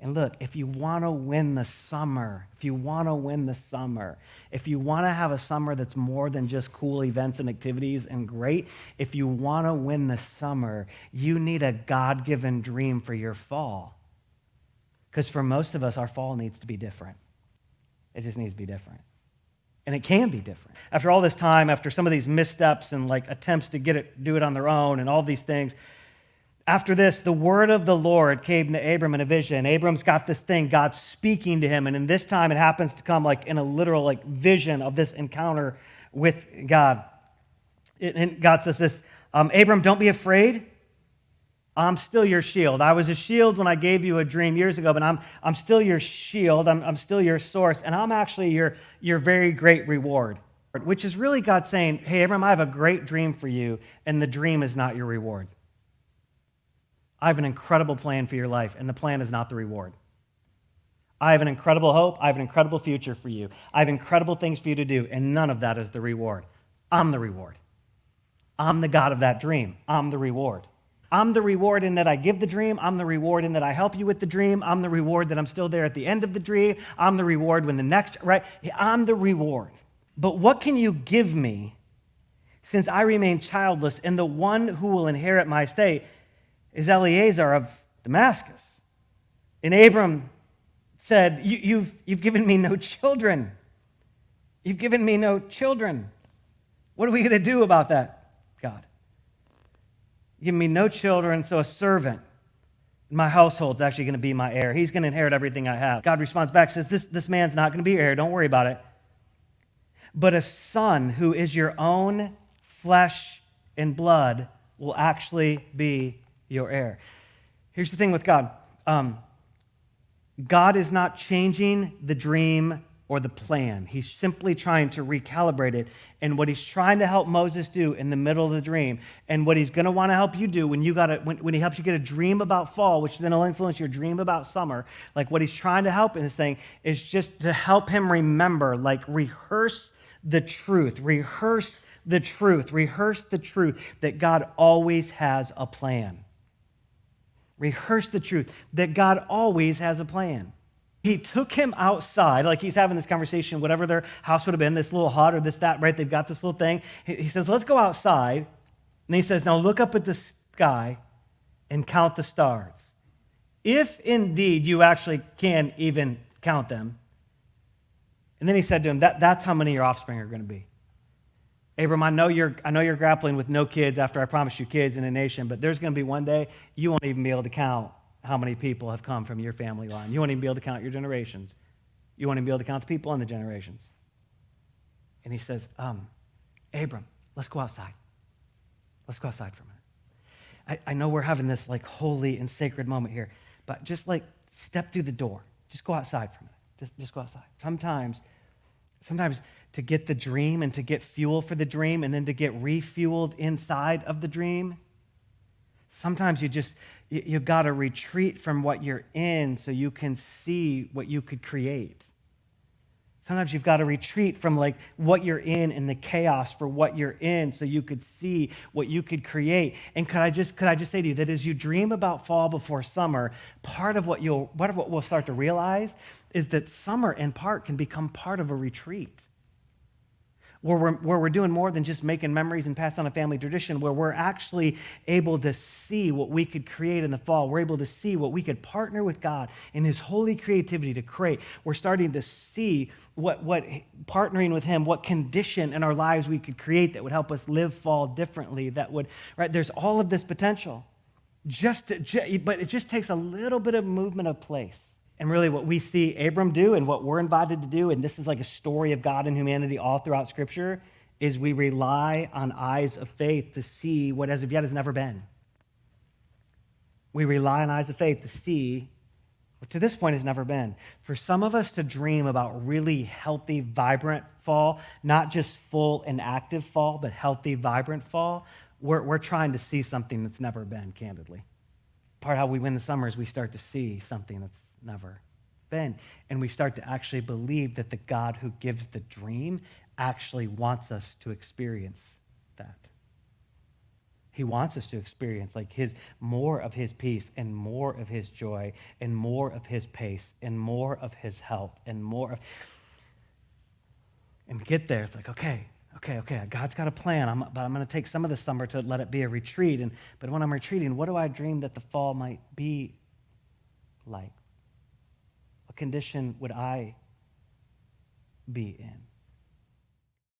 And look, if you want to win the summer, if you want to have a summer that's more than just cool events and activities and great, if you want to win the summer, you need a God-given dream for your fall. Because for most of us, our fall needs to be different. It just needs to be different. And it can be different. After all this time, after some of these missteps and like attempts to do it on their own and all these things, after this, the word of the Lord came to Abram in a vision. Abram's got this thing, God's speaking to him, and in this time it happens to come like in a literal like vision of this encounter with God. And God says this, Abram, don't be afraid. I'm still your shield. I was a shield when I gave you a dream years ago, but I'm still your shield. I'm still your source, and I'm actually your very great reward, which is really God saying, hey, Abram, I have a great dream for you, and the dream is not your reward. I have an incredible plan for your life, and the plan is not the reward. I have an incredible hope. I have an incredible future for you. I have incredible things for you to do, and none of that is the reward. I'm the reward. I'm the God of that dream. I'm the reward. I'm the reward in that I give the dream. I'm the reward in that I help you with the dream. I'm the reward that I'm still there at the end of the dream. I'm the reward when the next, right? I'm the reward. But what can you give me since I remain childless, and the one who will inherit my estate is Eliezer of Damascus? And Abram said, you've given me no children. You've given me no children. What are we going to do about that, God? You've given me no children, so a servant in my household is actually going to be my heir. He's going to inherit everything I have. God responds back, says, this man's not going to be your heir. Don't worry about it. But a son who is your own flesh and blood will actually be your heir. Here's the thing with God. God is not changing the dream or the plan. He's simply trying to recalibrate it. And what he's trying to help Moses do in the middle of the dream, and what he's going to want to help you do when he helps you get a dream about fall, which then will influence your dream about summer, like what he's trying to help in this thing is just to help him remember, like rehearse the truth that God always has a plan. Rehearse the truth that God always has a plan. He took him outside, like he's having this conversation, whatever their house would have been, this little hut or this, that, right? They've got this little thing. He says, let's go outside. And he says, now look up at the sky and count the stars. If indeed you actually can even count them. And then he said to him, that's how many your offspring are going to be. Abram, I know you're grappling with no kids after I promised you kids in a nation, but there's going to be one day you won't even be able to count how many people have come from your family line. You won't even be able to count your generations. You won't even be able to count the people in the generations. And he says, Abram, let's go outside. Let's go outside for a minute. I know we're having this like holy and sacred moment here, but just like step through the door. Just go outside for a minute. Just go outside. Sometimes to get the dream and to get fuel for the dream and then to get refueled inside of the dream, sometimes you got to retreat from what you're in so you can see what you could create. Sometimes you've got to retreat from like what you're in and the chaos for what you're in so you could see what you could create. And could I just say to you that as you dream about fall before summer, part of what we'll start to realize is that summer in part can become part of a retreat. Where we're doing more than just making memories and pass on a family tradition, where we're actually able to see what we could create in the fall. We're able to see what we could partner with God in his holy creativity to create. We're starting to see what partnering with him, what condition in our lives we could create that would help us live fall differently, that would, right? There's all of this potential. But it just takes a little bit of movement of place. And really what we see Abram do and what we're invited to do, and this is like a story of God and humanity all throughout Scripture, is we rely on eyes of faith to see what as of yet has never been. We rely on eyes of faith to see what to this point has never been. For some of us to dream about really healthy, vibrant fall, not just full and active fall, but healthy, vibrant fall, we're trying to see something that's never been, candidly. Part of how we win the summer is we start to see something that's never been. And we start to actually believe that the God who gives the dream actually wants us to experience that. He wants us to experience like more of his peace and more of his joy and more of his pace and more of his health and more of, and get there. It's like, okay. God's got a plan, but I'm going to take some of the summer to let it be a retreat. But when I'm retreating, what do I dream that the fall might be like? What condition would I be in?